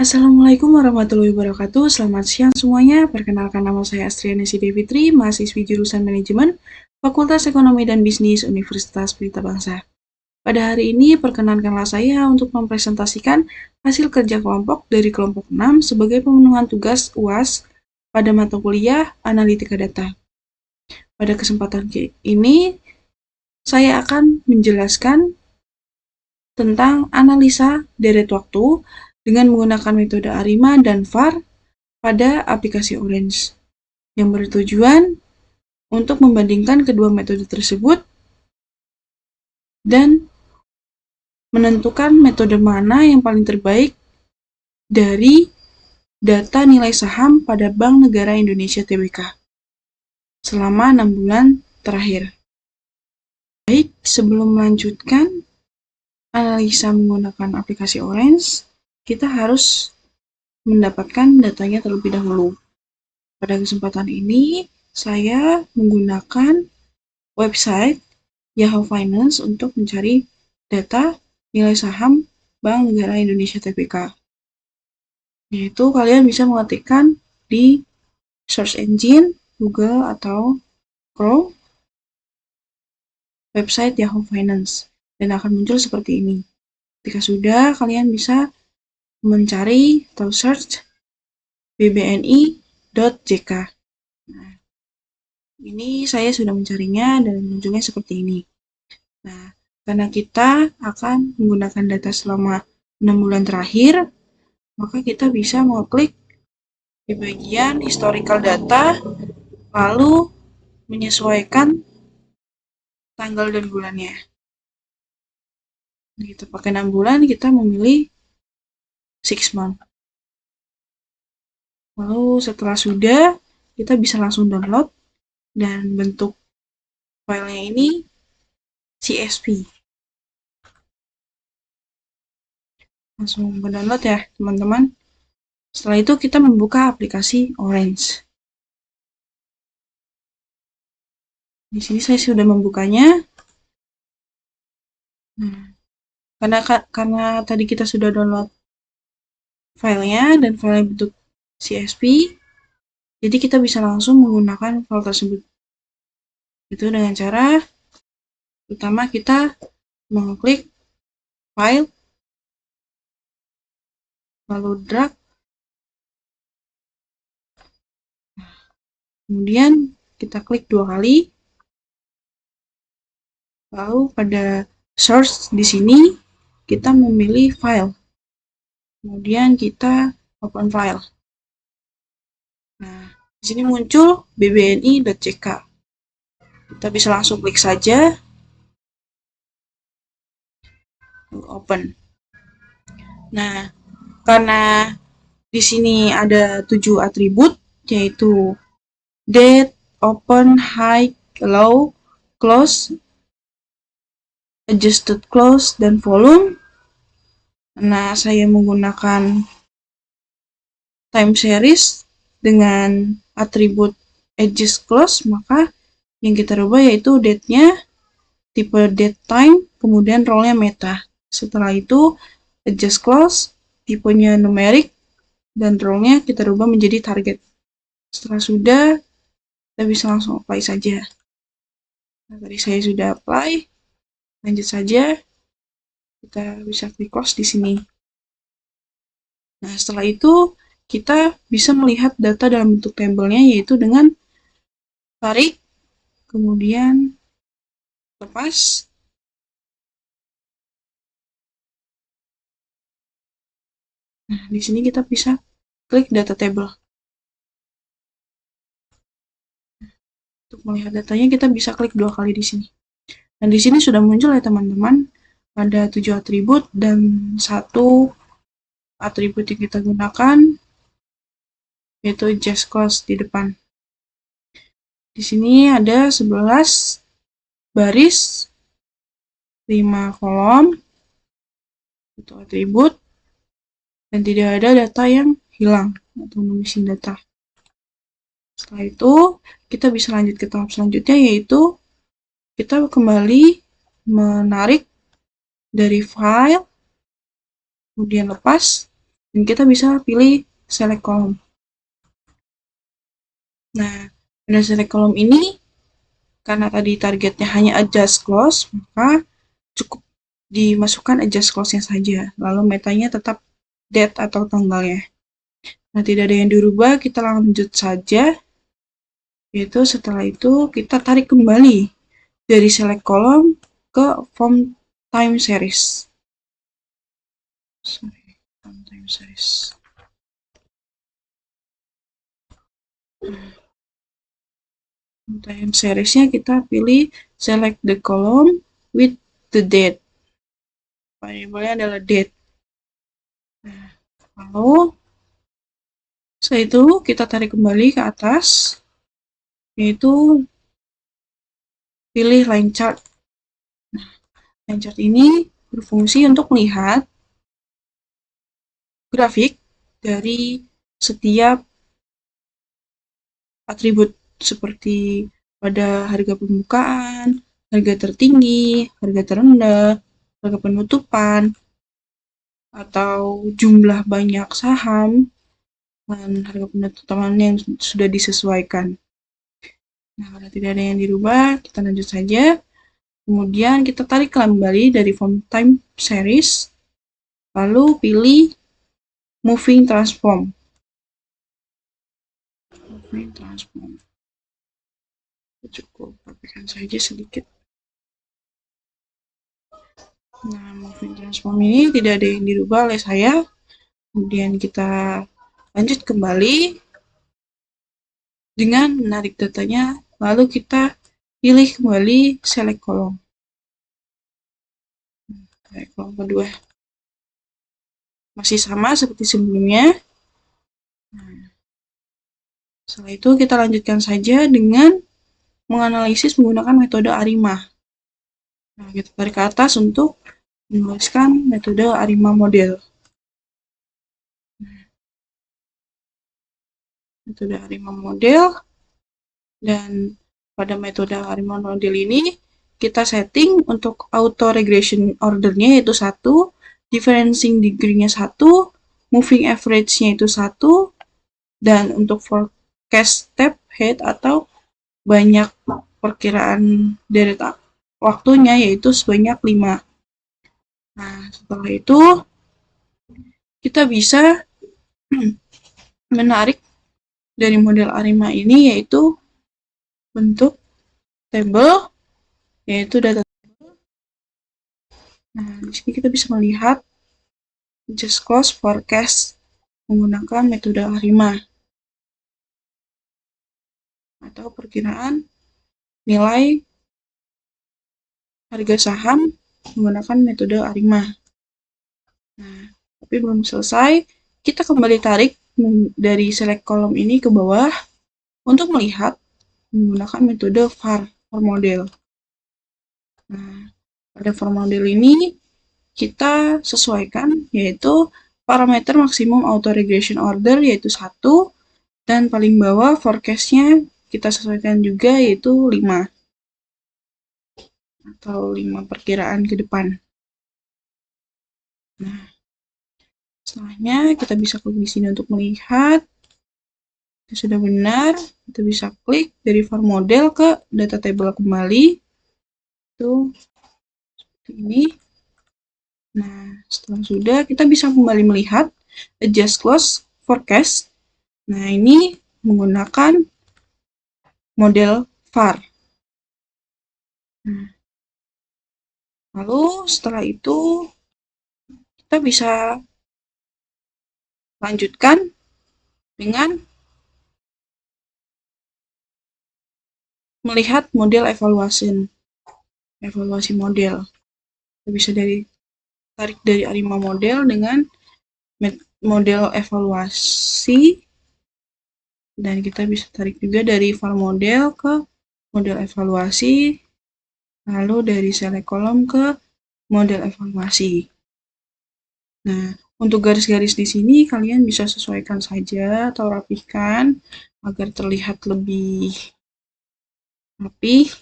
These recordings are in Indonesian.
Assalamualaikum warahmatullahi wabarakatuh. Selamat siang semuanya. Perkenalkan, nama saya Astriani Sidevitri, mahasiswi jurusan Manajemen, Fakultas Ekonomi dan Bisnis Universitas Pelita Bangsa. Pada hari ini, perkenankanlah saya untuk mempresentasikan hasil kerja kelompok dari kelompok 6 sebagai pemenuhan tugas UAS pada mata kuliah Analitika Data. Pada kesempatan ini, saya akan menjelaskan tentang analisa deret waktu dengan menggunakan metode ARIMA dan VAR pada aplikasi Orange, yang bertujuan untuk membandingkan kedua metode tersebut dan menentukan metode mana yang paling terbaik dari data nilai saham pada Bank Negara Indonesia Tbk selama 6 bulan terakhir. Baik, sebelum melanjutkan analisa menggunakan aplikasi Orange, kita harus mendapatkan datanya terlebih dahulu. Pada kesempatan ini, saya menggunakan website Yahoo Finance untuk mencari data nilai saham Bank Negara Indonesia Tbk. Yaitu kalian bisa mengetikkan di search engine Google atau Chrome website Yahoo Finance dan akan muncul seperti ini. Ketika sudah, kalian bisa mencari atau search bbni.jk. Nah, ini saya sudah mencarinya dan munculnya seperti ini. Nah, karena kita akan menggunakan data selama 6 bulan terakhir, maka kita bisa mengklik di bagian historical data, lalu menyesuaikan tanggal dan bulannya. Kita pakai 6 bulan, kita memilih 6 month. Lalu setelah sudah, kita bisa langsung download dan bentuk filenya ini CSV. Langsung mendownload ya teman-teman. Setelah itu kita membuka aplikasi Orange. Di sini saya sudah membukanya. Karena tadi kita sudah download filenya dan filenya bentuk CSV, jadi kita bisa langsung menggunakan file tersebut. Itu dengan cara pertama kita mengklik file, lalu drag, kemudian kita klik 2 kali, lalu pada source di sini kita memilih file, kemudian kita open file. Nah, di sini muncul bbni.jk. Kita bisa langsung klik saja, open. Nah, karena di sini ada 7 atribut, yaitu date, open, high, low, close, adjusted close, dan volume. Nah, saya menggunakan time series dengan atribut adjust close, maka yang kita rubah yaitu date-nya, tipe date time, kemudian role-nya meta. Setelah itu adjust close, tipenya numerik, dan role-nya kita rubah menjadi target. Setelah sudah, kita bisa langsung apply saja. Nah, tadi saya sudah apply, lanjut saja. Kita bisa klik close di sini. Nah, setelah itu kita bisa melihat data dalam bentuk tabelnya, yaitu dengan tarik, kemudian lepas, nah, di sini kita bisa klik data table. Untuk melihat datanya kita bisa klik 2 kali di sini. Dan di sini sudah muncul ya teman-teman, ada 7 atribut dan 1 atribut yang kita gunakan yaitu just close di depan. Di sini ada 11 baris, 5 kolom, 1 atribut, dan tidak ada data yang hilang atau missing data. Setelah itu, kita bisa lanjut ke tahap selanjutnya, yaitu kita kembali menarik dari file, kemudian lepas, Dan kita bisa pilih select column. Nah, pada select column ini, karena tadi targetnya hanya adjust close, maka cukup dimasukkan adjust close-nya saja. Lalu metanya tetap date atau tanggalnya. Nah, tidak ada yang dirubah, kita lanjut saja. Yaitu setelah itu kita tarik kembali dari select column ke form time series. Form time series. Time seriesnya kita pilih select the column with the date. Variabelnya adalah date. Nah, lalu setelah itu kita tarik kembali ke atas, yaitu pilih line chart. Nah, line chart ini berfungsi untuk melihat grafik dari setiap atribut seperti pada harga pembukaan, harga tertinggi, harga terendah, harga penutupan, atau jumlah banyak saham, dan harga penutupan yang sudah disesuaikan. Nah, karena tidak ada yang dirubah, kita lanjut saja. Kemudian kita tarik kembali dari form time series, lalu pilih moving transform. Moving transform. Cukup rapikan saja sedikit. Nah, moving transform ini tidak ada yang dirubah oleh saya. Kemudian kita lanjut kembali dengan menarik datanya, lalu kita pilih kembali select column. Select column kedua. Masih sama seperti sebelumnya. Nah, setelah itu kita lanjutkan saja dengan menganalisis menggunakan metode ARIMA. Nah, kita tarik ke atas untuk menuliskan metode ARIMA model. Metode ARIMA model, dan pada metode ARIMA model ini kita setting untuk auto regression ordernya yaitu 1, differencing degree-nya 1, moving average-nya itu 1, dan untuk forecast step height atau banyak perkiraan deret waktunya yaitu sebanyak 5. Nah, setelah itu kita bisa menarik dari model ARIMA ini yaitu bentuk table, yaitu data table. Nah, di sini kita bisa melihat just close forecast menggunakan metode ARIMA atau perkiraan nilai harga saham menggunakan metode ARIMA. Nah, tapi belum selesai, kita kembali tarik dari select column ini ke bawah untuk melihat menggunakan metode VAR, for model. Nah, pada for model ini kita sesuaikan yaitu parameter maksimum auto regression order yaitu 1, dan paling bawah forecast-nya kita sesuaikan juga yaitu 5 atau 5 perkiraan ke depan. Nah, setelahnya kita bisa klik di sini untuk melihat itu sudah benar. Kita bisa klik dari for model ke data table kembali. Itu seperti ini. Nah, setelah sudah kita bisa kembali melihat adjust close forecast. Nah, ini menggunakan model VAR. Nah, lalu setelah itu kita bisa lanjutkan dengan melihat model evaluasi model. Kita bisa tarik dari ARIMA model dengan model evaluasi, dan kita bisa tarik juga dari VAR model ke model evaluasi, lalu dari select column ke model evaluasi. Nah, untuk garis-garis di sini kalian bisa sesuaikan saja atau rapihkan agar terlihat lebih rapi.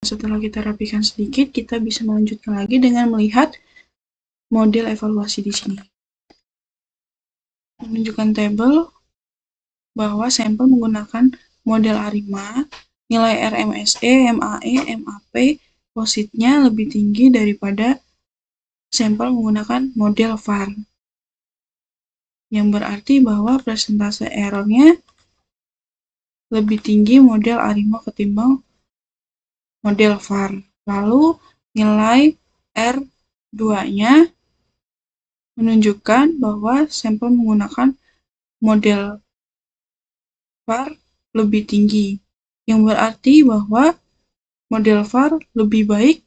Setelah kita rapikan sedikit, kita bisa melanjutkan lagi dengan melihat model evaluasi di sini. menunjukkan tabel bahwa sampel menggunakan model ARIMA, nilai RMSE, MAE, MAP, positnya lebih tinggi daripada sampel menggunakan model VAR, yang berarti bahwa persentase errornya lebih tinggi model ARIMA ketimbang model VAR. Lalu nilai R2-nya menunjukkan bahwa sampel menggunakan model VAR lebih tinggi, yang berarti bahwa model VAR lebih baik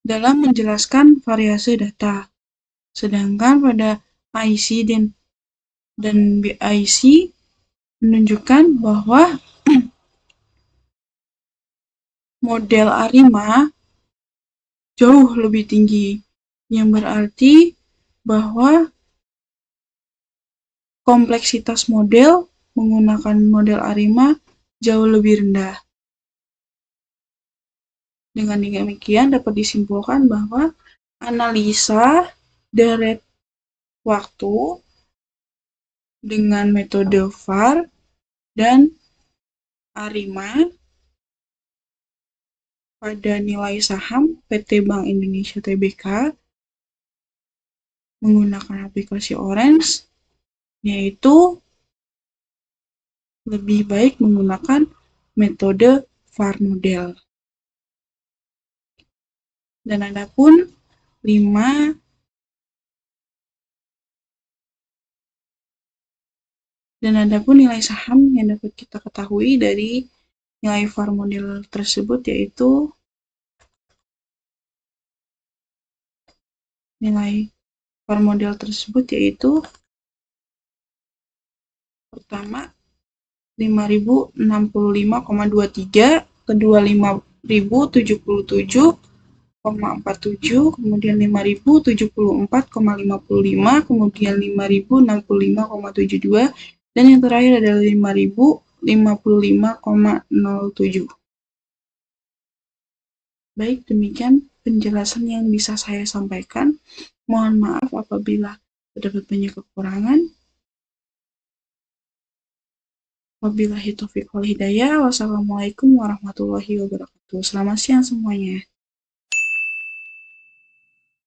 dalam menjelaskan variasi data. Sedangkan pada IC dan BIC menunjukkan bahwa model ARIMA jauh lebih tinggi, yang berarti bahwa kompleksitas model menggunakan model ARIMA jauh lebih rendah. Dengan demikian dapat disimpulkan bahwa analisa deret waktu dengan metode VAR dan ARIMA pada nilai saham PT Bank Indonesia Tbk menggunakan aplikasi Orange, yaitu lebih baik menggunakan metode VAR model. Dan adapun nilai saham yang dapat kita ketahui dari nilai VAR model tersebut yaitu pertama 5.065,23, kedua 5.077,47, kemudian 5.074,55, kemudian 5.065,72, dan yang terakhir adalah 5.055,07. Baik, demikian penjelasan yang bisa saya sampaikan. Mohon maaf apabila terdapat banyak kekurangan. Wabillahi taufiq wal hidayah. Wassalamualaikum warahmatullahi wabarakatuh. Selamat siang semuanya.